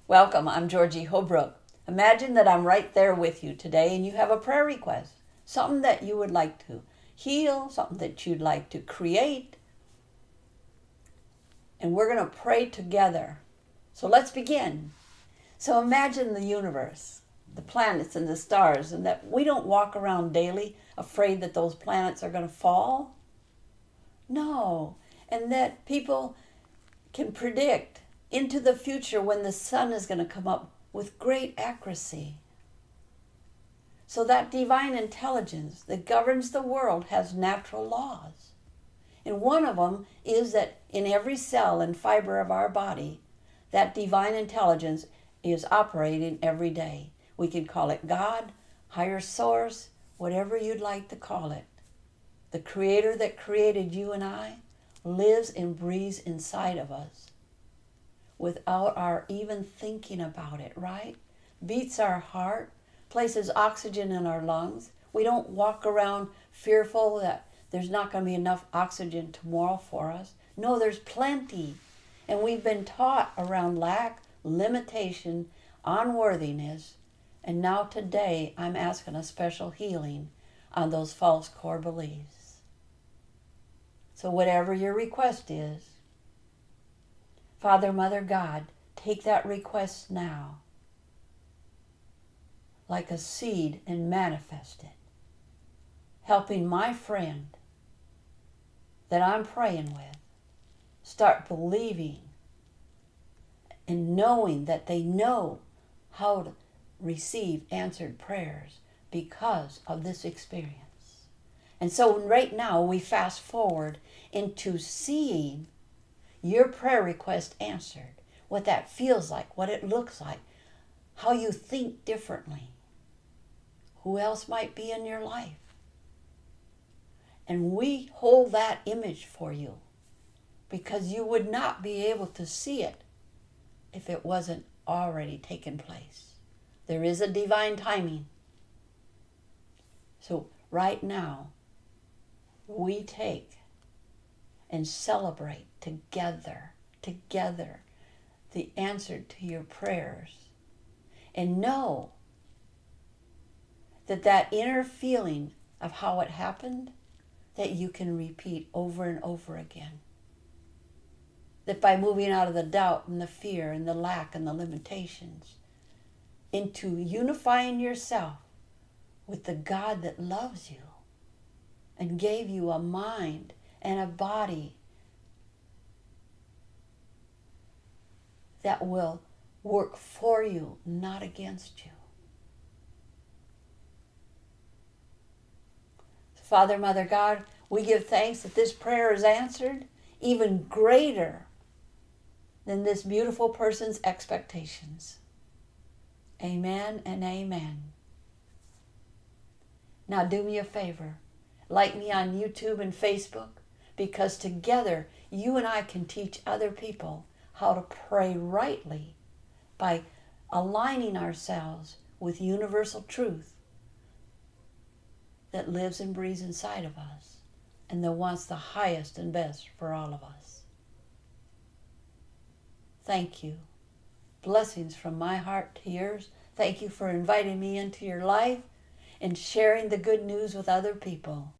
Welcome, I'm Georgie Holbrook. Imagine that I'm right there with you today and you have a prayer request, something that you would like to heal, something that you'd like to create, and we're going to pray together. So let's begin. So imagine the universe, the planets and the stars, and that we don't walk around daily afraid that those planets are going to fall. No, and that people can predict into the future when the sun is going to come up with great accuracy. So that divine intelligence that governs the world has natural laws. And one of them is that in every cell and fiber of our body, that divine intelligence is operating every day. We can call it God, higher source, whatever you'd like to call it. The Creator that created you and I lives and breathes inside of us without our even thinking about it, right? Beats our heart, places oxygen in our lungs. We don't walk around fearful that there's not going to be enough oxygen tomorrow for us. No, there's plenty. And we've been taught around lack, limitation, unworthiness. And now today, I'm asking a special healing on those false core beliefs. So whatever your request is, Father, Mother, God, take that request now like a seed and manifest it, helping my friend that I'm praying with start believing and knowing that they know how to receive answered prayers because of this experience. And so right now we fast forward into seeing your prayer request answered, what that feels like, what it looks like, how you think differently, who else might be in your life. And we hold that image for you because you would not be able to see it if it wasn't already taken place. There is a divine timing. So right now, we take and celebrate together, the answer to your prayers. And know that that inner feeling of how it happened, that you can repeat over and over again. That by moving out of the doubt and the fear and the lack and the limitations into unifying yourself with the God that loves you and gave you a mind and a body that will work for you, not against you. Father, Mother, God, we give thanks that this prayer is answered even greater than this beautiful person's expectations. Amen and amen. Now do me a favor. Like me on YouTube and Facebook, because together you and I can teach other people how to pray rightly by aligning ourselves with universal truth that lives and breathes inside of us and that wants the highest and best for all of us. Thank you. Blessings from my heart to yours. Thank you for inviting me into your life and sharing the good news with other people.